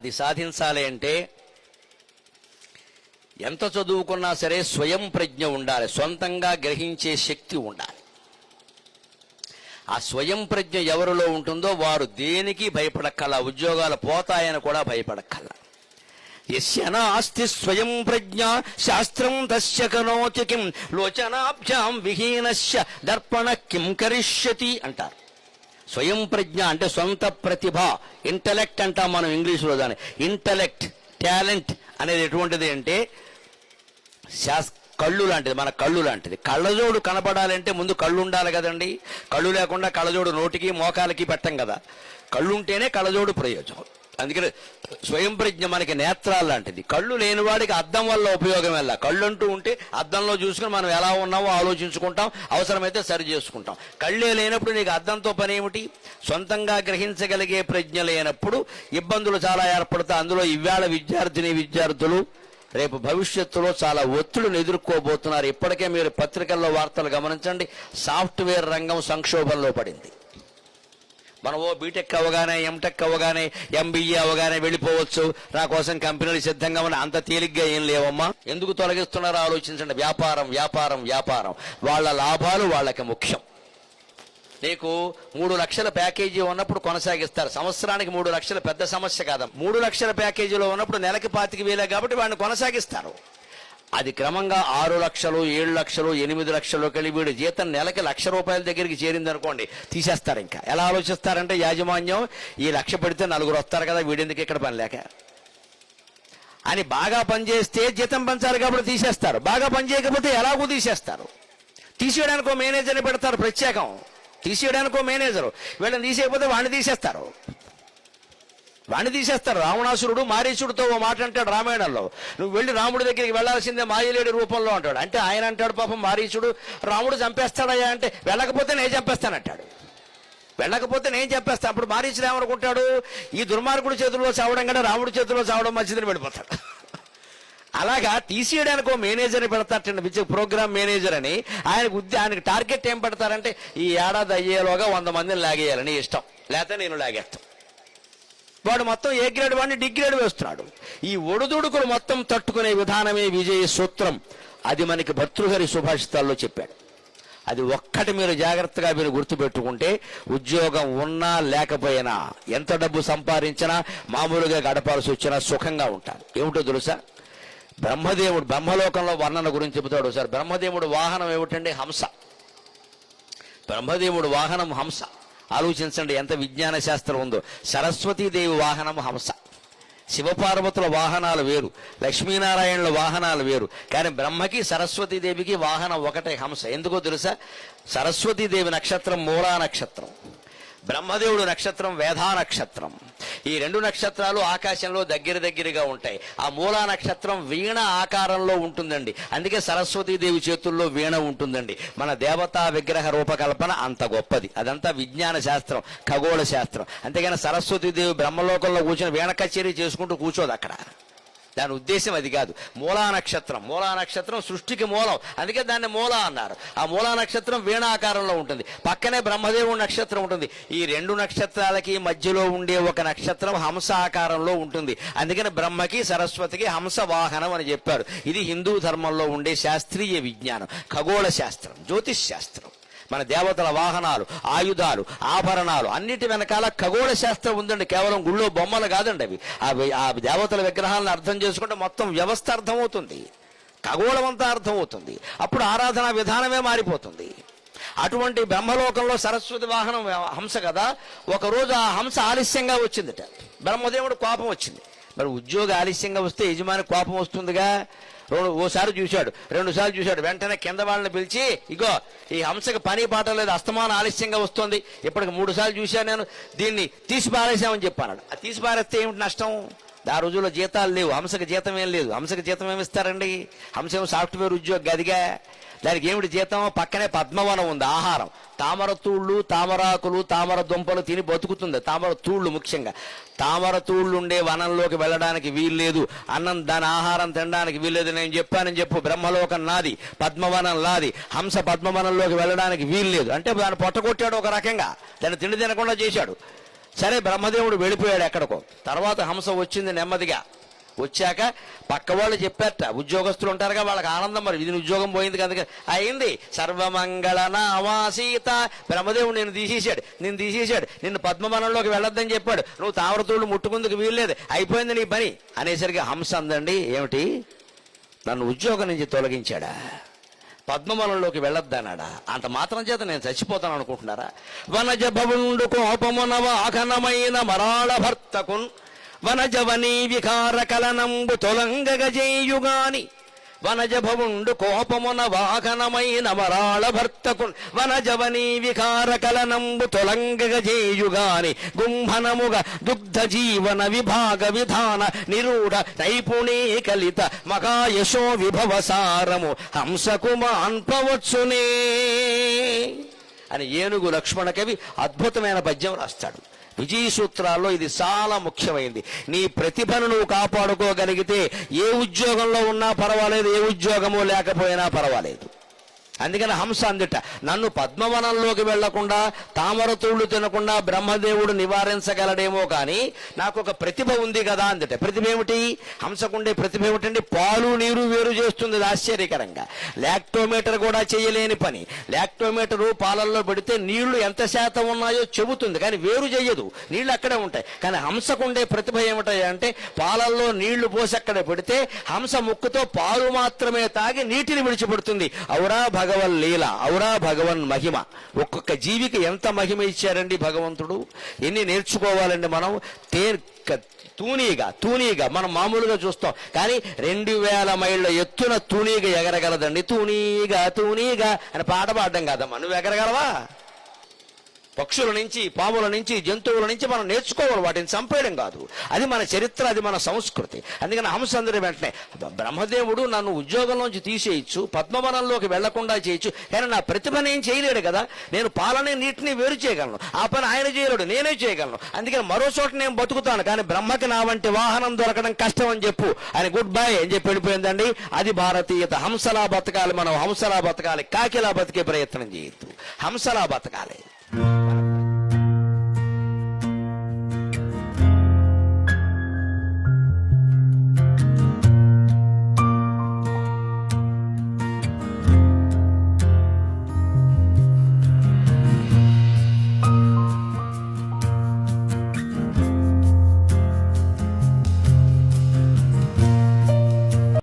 అది సాధించాలి అంటే ఎంత చదువుకున్నా సరే స్వయం ప్రజ్ఞ ఉండాలి, సొంతంగా గ్రహించే శక్తి ఉండాలి. ఆ స్వయం ప్రజ్ఞ ఎవరిలో ఉంటుందో వారు దేనికి భయపడక్కల, ఉద్యోగాలు పోతాయని కూడా భయపడక్కల. యస్య నాస్తి స్వయం ప్రజ్ఞ శాస్త్రం తస్య కనోతి కిం లోచనాభ్యాం విహీనస్య దర్పణ కిం కరిష్యతి అంటారు. స్వయం ప్రజ్ఞ అంటే సొంత ప్రతిభ, ఇంటలెక్ట్ అంటాం మనం ఇంగ్లీష్లో. దాన్ని ఇంటలెక్ట్, టాలెంట్ అనేది ఎటువంటిది అంటే కళ్ళు లాంటిది, మన కళ్ళు లాంటిది. కళ్ళజోడు కనపడాలంటే ముందు కళ్ళు ఉండాలి కదండి. కళ్ళు లేకుండా కళ్ళజోడు నోటికి మోకాలకి పెట్టం కదా. కళ్ళు ఉంటేనే కళ్ళజోడు ప్రయోజనం. అందుకని స్వయం ప్రజ్ఞ మనకి నేత్రాలు లాంటిది. కళ్ళు లేనివాడికి అద్దం వల్ల ఉపయోగం వెళ్ళ. కళ్ళు అంటూ ఉంటే అద్దంలో చూసుకుని మనం ఎలా ఉన్నామో ఆలోచించుకుంటాం, అవసరమైతే సరి చేసుకుంటాం. కళ్ళే లేనప్పుడు నీకు అద్దంతో పని ఏమిటి? సొంతంగా గ్రహించగలిగే ప్రజ్ఞ లేనప్పుడు ఇబ్బందులు చాలా ఏర్పడతాయి. అందులో ఇవాళ విద్యార్థులు రేపు భవిష్యత్తులో చాలా ఒత్తిడిని ఎదుర్కోబోతున్నారు. ఇప్పటికే మీరు పత్రికల్లో వార్తలు గమనించండి. సాఫ్ట్వేర్ రంగం సంక్షోభంలో పడింది. మనం బీటెక్ అవగానే, ఎంటెక్ అవగానే, ఎంబీఏ అవగానే వెళ్ళిపోవచ్చు, నా కోసం కంపెనీలు సిద్ధంగా ఉన్న అంత తేలిగ్గా ఏం లేవమ్మా. ఎందుకు తొలగిస్తున్నారో ఆలోచించండి. వ్యాపారం వ్యాపారం వ్యాపారం. వాళ్ళ లాభాలు వాళ్ళకి ముఖ్యం. నీకు 3 లక్షల ప్యాకేజీ ఉన్నప్పుడు కొనసాగిస్తారు. సంవత్సరానికి 3 లక్షలు పెద్ద సమస్య కాదా? 3 లక్షల ప్యాకేజీలో ఉన్నప్పుడు నెలకి 25,000 కాబట్టి వాడిని కొనసాగిస్తారు. అది క్రమంగా 6 లక్షలు, 7 లక్షలు, 8 లక్షలు కలిగి వీడి జీతం నెలకి ₹1,00,000 దగ్గరికి చేరింది అనుకోండి, తీసేస్తారు. ఇంకా ఎలా ఆలోచిస్తారంటే యాజమాన్యం, ఈ 1,00,000 పెడితే 4 వస్తారు కదా, వీడెందుకు ఇక్కడ పని లేక అని. బాగా పనిచేస్తే జీతం పెంచాలి కాబట్టి తీసేస్తారు. బాగా పనిచేయకపోతే ఎలాగూ తీసేస్తారు. తీసేయడానికో మేనేజర్ని పెడతారు ప్రత్యేకం. తీసేయడానికో మేనేజరు. వీళ్ళని తీసేయకపోతే వాడిని తీసేస్తారు. రావణాసురుడు మారీచుడితో ఓ మాట అంటాడు రామాయణంలో, నువ్వు వెళ్ళి రాముడి దగ్గరికి వెళ్లాల్సిందే మాయలేడి రూపంలో అంటాడు. అంటే ఆయన అంటాడు పాపం మారీచుడు, రాముడు చంపేస్తాడయ్యా అంటే, వెళ్ళకపోతే నేను చంపేస్తానంటాడు. వెళ్ళకపోతే నేను చంపేస్తాను. అప్పుడు మారీచుడు ఏమనుకుంటాడు, ఈ దుర్మార్గుడి చేతుల్లో చావడం కంటే రాముడి చేతుల్లో చావడం మంచిదని వెళ్ళిపోతాడు. అలాగా తీసేయడానికి మేనేజర్ని పెడతారటండి, ప్రోగ్రామ్ మేనేజర్ అని. ఆయనకు టార్గెట్ ఏం పెడతారంటే, ఈ ఏడాది అయ్యేలోగా 100 మందిని లాగేయాలని ఇష్టం, లేకపోతే నేను లాగేస్తాను. వాడు మొత్తం ఏ గ్రేడ్ వాడిని డి గ్రేడ్ వేస్తున్నాడు. ఈ ఒడుదుడుకులు మొత్తం తట్టుకునే విధానమే విజయ సూత్రం. అది మనకి భర్తృహరి సుభాషితాల్లో చెప్పాడు. అది ఒక్కటి మీరు జాగ్రత్తగా మీరు గుర్తుపెట్టుకుంటే, ఉద్యోగం ఉన్నా లేకపోయినా, ఎంత డబ్బు సంపాదించినా, మామూలుగా గడపాల్సి వచ్చినా సుఖంగా ఉంటారు. ఏమిటో తెలుసా? బ్రహ్మదేవుడు బ్రహ్మలోకంలో వర్ణన గురించి చెబుతాడు సార్. బ్రహ్మదేవుడు వాహనం ఏమిటండి? హంస. బ్రహ్మదేవుడు వాహనం హంస. ఆలోచించండి ఎంత విజ్ఞాన శాస్త్రం ఉందో. సరస్వతీదేవి వాహనం హంస. శివపార్వతుల వాహనాలు వేరు, లక్ష్మీనారాయణుల వాహనాలు వేరు. కానీ బ్రహ్మకి సరస్వతీదేవికి వాహనం ఒకటే, హంస. ఎందుకో తెలుసా? సరస్వతీదేవి నక్షత్రం మూలా నక్షత్రం, బ్రహ్మదేవుడు నక్షత్రం వేధా నక్షత్రం. ఈ 2 నక్షత్రాలు ఆకాశంలో దగ్గరగా ఉంటాయి. ఆ మూలా నక్షత్రం వీణ ఆకారంలో ఉంటుందండి. అందుకే సరస్వతీదేవి చేతుల్లో వీణ ఉంటుందండి. మన దేవతా విగ్రహ రూపకల్పన అంత గొప్పది. అదంతా విజ్ఞాన శాస్త్రం, ఖగోళ శాస్త్రం. అంతేగాని సరస్వతీదేవి బ్రహ్మలోకంలో కూర్చొని వీణ కచేరీ చేసుకుంటూ కూర్చోదు అక్కడ. దాని ఉద్దేశం అది కాదు. మూలా నక్షత్రం సృష్టికి మూలం, అందుకే దాన్ని మూల అన్నారు. ఆ మూలా నక్షత్రం వీణాకారంలో ఉంటుంది. పక్కనే బ్రహ్మదేవుడి నక్షత్రం ఉంటుంది. ఈ 2 నక్షత్రాలకి మధ్యలో ఉండే ఒక నక్షత్రం హంస ఆకారంలో ఉంటుంది. అందుకని బ్రహ్మకి సరస్వతికి హంస వాహనం అని చెప్పారు. ఇది హిందూ ధర్మంలో ఉండే శాస్త్రీయ విజ్ఞానం, ఖగోళ శాస్త్రం, జ్యోతిష్ శాస్త్రం. మన దేవతల వాహనాలు, ఆయుధాలు, ఆభరణాలు అన్నిటి వెనకాల ఖగోళ శాస్త్రం ఉందండి. కేవలం గుళ్ళో బొమ్మలు కాదండి అవి. ఆ దేవతల విగ్రహాలను అర్థం చేసుకుంటే మొత్తం వ్యవస్థ అర్థమవుతుంది, ఖగోళం అంతా అర్థమవుతుంది. అప్పుడు ఆరాధనా విధానమే మారిపోతుంది. అటువంటి బ్రహ్మలోకంలో సరస్వతి వాహనం హంస కదా. ఒకరోజు ఆ హంస ఆలస్యంగా వచ్చిందట. బ్రహ్మదేవుడు కోపం వచ్చింది. మరి ఉద్యోగం ఆలస్యంగా వస్తే యజమాని కోపం వస్తుందిగా. ఓసారి చూశాడు, 2 సార్లు చూశాడు. వెంటనే కింద వాళ్ళని పిలిచి, ఇగో ఈ హంసకి పని పాట లేదు, అస్తమానం ఆలస్యంగా వస్తుంది, ఇప్పటికి 3 సార్లు చూశాను నేను, దీన్ని తీసి పారేసామని చెప్పాడు. ఆ తీసి పారేస్తే ఏమిటి నష్టం? ఆ రోజుల్లో జీతాలు లేవు, హంసకి జీతం ఏం లేదు. హంసకి జీతం ఏమిస్తారండి? హంస ఏమో సాఫ్ట్వేర్ ఉద్యోగం గదిగా. దానికి ఏమిటి జీతం? పక్కనే పద్మవనం ఉంది, ఆహారం. తామర తూళ్ళు, తామరాకులు, తామర దుంపలు తిని బతుకుతుంది. తామర తూళ్ళు ముఖ్యంగా. తామర తూళ్ళు ఉండే వనంలోకి వెళ్ళడానికి వీల్లేదు, దాని ఆహారం తినడానికి వీల్లేదు. నేను చెప్పానని చెప్పు, బ్రహ్మలోకం నాది, పద్మవనం నాది. హంస పద్మవనంలోకి వెళ్ళడానికి వీల్లేదు అంటే దాన్ని పొట్టగొట్టాడు ఒక రకంగా, దాన్ని తిండి తినకుండా చేశాడు. సరే బ్రహ్మదేవుడు వెళ్ళిపోయాడు ఎక్కడికో. తర్వాత హంస వచ్చింది నెమ్మదిగా. వచ్చాక పక్క వాళ్ళు చెప్పారట, ఉద్యోగస్తులు ఉంటారుగా, వాళ్ళకి ఆనందం, మరి ఇది ఉద్యోగం పోయింది కనుక అయింది. సర్వమంగళ నామాసీత, బ్రహ్మదేవుడు నేను తీసేశాడు, నిన్ను పద్మవనంలోకి వెళ్ళొద్దని చెప్పాడు, నువ్వు తామరతూళ్ళు ముట్టుకుందుకు వీల్లేదు, అయిపోయింది నీ పని అనేసరికి హంస అందండి, ఏమిటి నన్ను ఉద్యోగం నుంచి తొలగించాడా, పద్మవనంలోకి వెళ్ళొద్దన్నాడా, అంత మాత్రం చేత నేను చచ్చిపోతాను అనుకుంటున్నారా? వనజ భవుండు కోపమున వాహనమైన మరాళ భర్తకున్ వనజవనీ వికార కలనంబు తొలంగగజేయుగాని, వనజ భవుండు కోపమున వాహనమైన మరాళ భర్తకున్ వనజవనీ వికార కలనంబు తొలంగగజేయుగాని, గుంభనముగ దుగ్ధ జీవన విభాగ విధాన నిరూఢ నైపుణీ కలిత మగాయశో విభవసారము హంసకు మాన్పవచ్చునే అని ఏనుగు లక్ష్మణ కవి అద్భుతమైన పద్యం రాస్తాడు. విజయ సూత్రాల్లో ఇది చాలా ముఖ్యమైనది. నీ ప్రతిభను నువ్వు కాపాడుకోగలిగితే ఏ ఉద్యోగంలో ఉన్నా పర్వాలేదు, ఏ ఉద్యోగము లేకపోయినా పర్వాలేదు. అందుకని హంస అందుట, నన్ను పద్మవనంలోకి వెళ్లకుండా తామరతూళ్ళు తినకుండా బ్రహ్మదేవుడు నివారించగలడేమో కానీ నాకు ఒక ప్రతిభ ఉంది కదా అందుట. ప్రతిభ ఏమిటి? హంసకుండే ప్రతిభ ఏమిటండి? పాలు నీరు వేరు చేస్తుంది ఆశ్చర్యకరంగా. లాక్టోమీటర్ కూడా చేయలేని పని. లాక్టోమీటరు పాలల్లో పెడితే నీళ్లు ఎంత శాతం ఉన్నాయో చెబుతుంది, కానీ వేరు చేయదు, నీళ్లు అక్కడే ఉంటాయి. కానీ హంసకుండే ప్రతిభ ఏమిటంటే పాలల్లో నీళ్లు పోసి అక్కడ పెడితే హంస ముక్కుతో పాలు మాత్రమే తాగి నీటిని విడిచిపెడుతుంది. ఔరా భగవన్ లీల, ఔరా భగవన్ మహిమ. ఒక్కొక్క జీవికి ఎంత మహిమ ఇచ్చారండి భగవంతుడు, ఎన్ని నేర్చుకోవాలండి మనం. తూనీగా మనం మామూలుగా చూస్తాం, కానీ 2000 మైళ్ళ ఎత్తున తూనీగ ఎగరగలదండి. తూనీగా అని పాట పాడడం కాదమ్మా, నువ్వు ఎగరగలవా? పక్షుల నుంచి, పాముల నుంచి, జంతువుల నుంచి మనం నేర్చుకోవాలి, వాటిని చంపేయడం కాదు. అది మన చరిత్ర, అది మన సంస్కృతి. అందుకని హంస అందరి వెంటనే బ్రహ్మదేవుడు నన్ను ఉద్యోగంలోంచి తీసేయచ్చు, పద్మవనంలోకి వెళ్లకుండా చేయొచ్చు, కానీ నా ప్రతిభను ఏం చేయలేడు కదా. నేను పాలని నీటిని వేరు చేయగలను, ఆ పని ఆయన చేయలేడు, నేనే చేయగలను. అందుకని మరో చోట నేను బతుకుతాను, కానీ బ్రహ్మకి నా వంటి వాహనం దొరకడం కష్టం అని చెప్పు అని గుడ్ బై అని చెప్పి వెళ్ళిపోయిందండి. అది భారతీయత. హంసలా బతకాలి మనం, హంసలా బతకాలి, కాకిలా బతికే ప్రయత్నం చేయొద్దు, హంసలా బతకాలి.